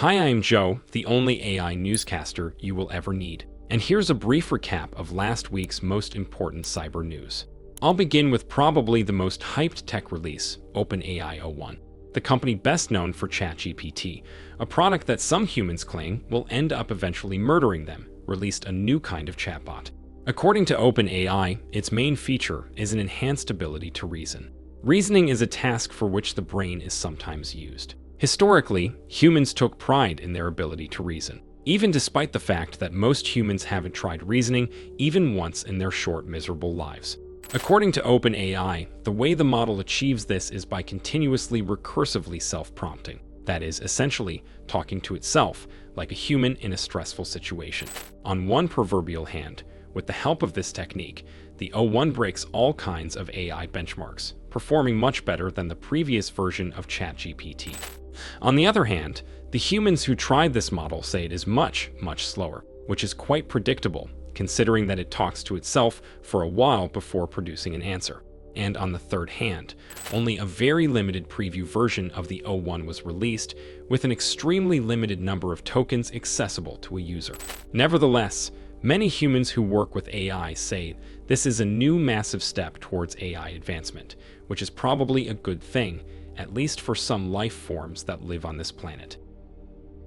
Hi, I'm Joe, the only AI newscaster you will ever need. And here's a brief recap of last week's most important cyber news. I'll begin with probably the most hyped tech release, OpenAI o1, the company best known for ChatGPT, a product that some humans claim will end up eventually murdering them, released a new kind of chatbot. According to OpenAI, its main feature is an enhanced ability to reason. Reasoning is a task for which the brain is sometimes used. Historically, humans took pride in their ability to reason, even despite the fact that most humans haven't tried reasoning even once in their short, miserable lives. According to OpenAI, the way the model achieves this is by continuously recursively self-prompting. That is, essentially, talking to itself like a human in a stressful situation. On one proverbial hand, with the help of this technique, the o1 breaks all kinds of AI benchmarks, performing much better than the previous version of ChatGPT. On the other hand, the humans who tried this model say it is much slower, which is quite predictable, considering that it talks to itself for a while before producing an answer. And on the third hand, only a very limited preview version of the o1 was released, with an extremely limited number of tokens accessible to a user. Nevertheless, many humans who work with AI say this is a new massive step towards AI advancement, which is probably a good thing, at least for some life forms that live on this planet.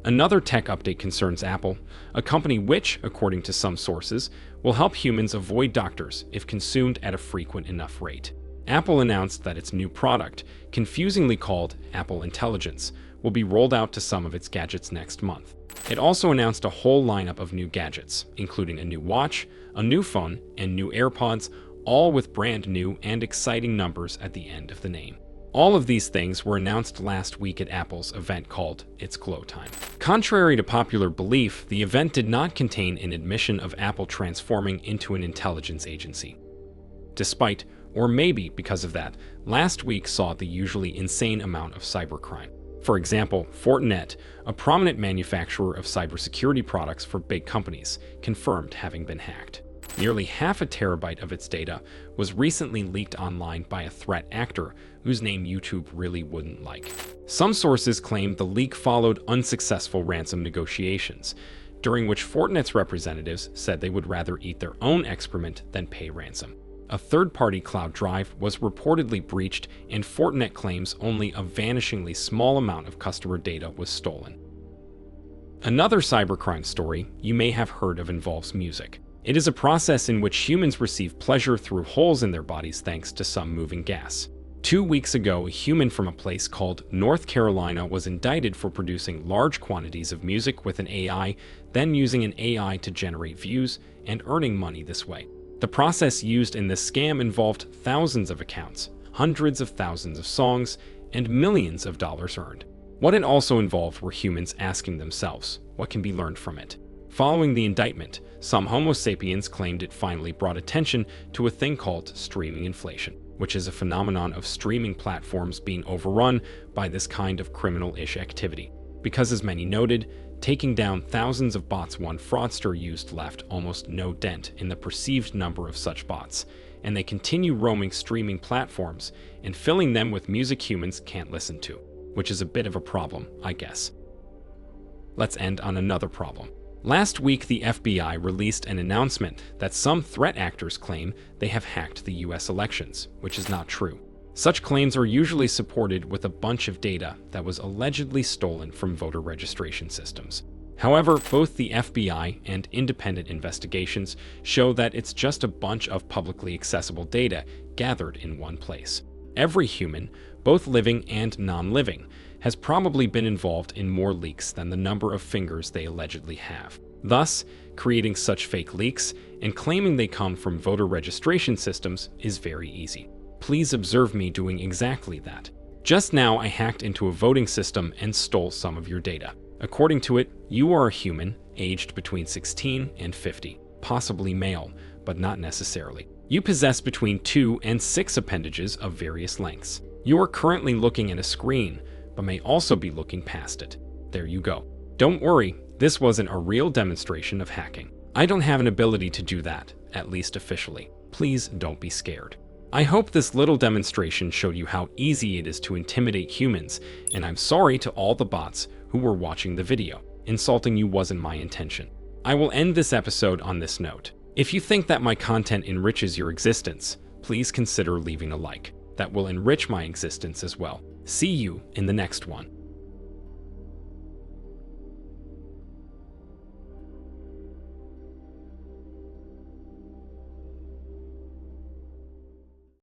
Another tech update concerns Apple, a company which, according to some sources, will help humans avoid doctors if consumed at a frequent enough rate. Apple announced that its new product, confusingly called Apple Intelligence, will be rolled out to some of its gadgets next month. It also announced a whole lineup of new gadgets, including a new watch, a new phone, and new AirPods, all with brand new and exciting numbers at the end of the name. All of these things were announced last week at Apple's event called It's Glow Time. Contrary to popular belief, the event did not contain an admission of Apple transforming into an intelligence agency. Despite, or maybe because of that, last week saw the usually insane amount of cybercrime. For example, Fortinet, a prominent manufacturer of cybersecurity products for big companies, confirmed having been hacked. Nearly half a terabyte of its data was recently leaked online by a threat actor whose name YouTube really wouldn't like. Some sources claim the leak followed unsuccessful ransom negotiations, during which Fortinet's representatives said they would rather eat their own excrement than pay ransom. A third-party cloud drive was reportedly breached, and Fortinet claims only a vanishingly small amount of customer data was stolen. Another cybercrime story you may have heard of involves music. It is a process in which humans receive pleasure through holes in their bodies thanks to some moving gas. 2 weeks ago, a human from a place called North Carolina was indicted for producing large quantities of music with an AI, then using an AI to generate views and earning money this way. The process used in this scam involved thousands of accounts, hundreds of thousands of songs, and millions of dollars earned. What it also involved were humans asking themselves, what can be learned from it? Following the indictment, some Homo sapiens claimed it finally brought attention to a thing called streaming inflation, which is a phenomenon of streaming platforms being overrun by this kind of criminal-ish activity. Because, as many noted, taking down thousands of bots one fraudster used left almost no dent in the perceived number of such bots, and they continue roaming streaming platforms and filling them with music humans can't listen to, which is a bit of a problem, I guess. Let's end on another problem. Last week, the FBI released an announcement that some threat actors claim they have hacked the US elections, which is not true. Such claims are usually supported with a bunch of data that was allegedly stolen from voter registration systems. However, both the FBI and independent investigations show that it's just a bunch of publicly accessible data gathered in one place. Every human, both living and non-living, has probably been involved in more leaks than the number of fingers they allegedly have. Thus, creating such fake leaks and claiming they come from voter registration systems is very easy. Please observe me doing exactly that. Just now, I hacked into a voting system and stole some of your data. According to it, you are a human, aged between 16 and 50, possibly male, but not necessarily. You possess between 2 and 6 appendages of various lengths. You are currently looking at a screen, but may also be looking past it. There you go. Don't worry, this wasn't a real demonstration of hacking. I don't have an ability to do that, at least officially. Please don't be scared. I hope this little demonstration showed you how easy it is to intimidate humans, and I'm sorry to all the bots who were watching the video. Insulting you wasn't my intention. I will end this episode on this note. If you think that my content enriches your existence, please consider leaving a like. That will enrich my existence as well. See you in the next one.